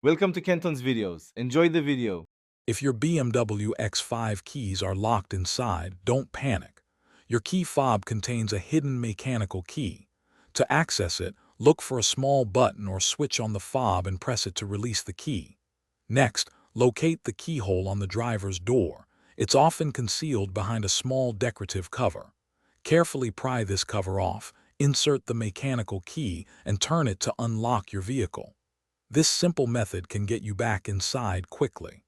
Welcome to Kenton's videos. Enjoy the video. If your BMW X5 keys are locked inside, don't panic. Your key fob contains a hidden mechanical key. To access it, look for a small button or switch on the fob and press it to release the key. Next, locate the keyhole on the driver's door. It's often concealed behind a small decorative cover. Carefully pry this cover off, insert the mechanical key, and turn it to unlock your vehicle. This simple method can get you back inside quickly.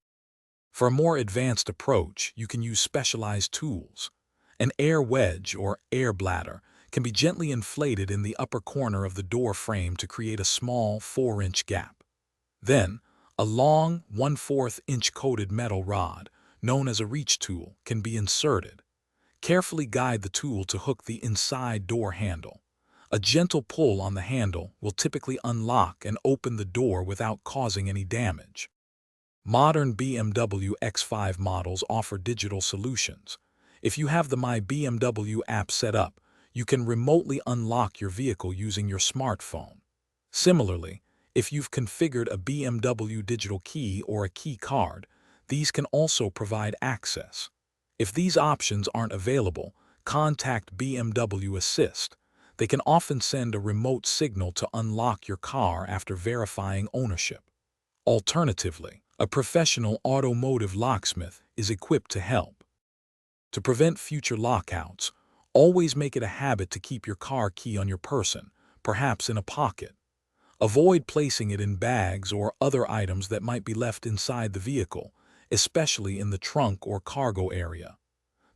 For a more advanced approach, you can use specialized tools. An air wedge or air bladder can be gently inflated in the upper corner of the door frame to create a small 4-inch gap. Then, a long 1/4-inch coated metal rod, known as a reach tool, can be inserted. Carefully guide the tool to hook the inside door handle. A gentle pull on the handle will typically unlock and open the door without causing any damage. Modern BMW X5 models offer digital solutions. If you have the My BMW app set up, you can remotely unlock your vehicle using your smartphone. Similarly, if you've configured a BMW digital key or a key card, these can also provide access. If these options aren't available, contact BMW Assist. They can often send a remote signal to unlock your car after verifying ownership. Alternatively, a professional automotive locksmith is equipped to help. To prevent future lockouts, always make it a habit to keep your car key on your person, perhaps in a pocket. Avoid placing it in bags or other items that might be left inside the vehicle, especially in the trunk or cargo area.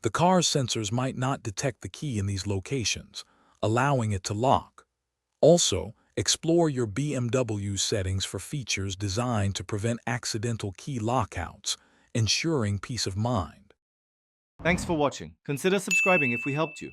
The car's sensors might not detect the key in these locations, allowing it to lock. Also, explore your BMW settings for features designed to prevent accidental key lockouts, ensuring peace of mind. Thanks for watching. Consider subscribing if we helped you.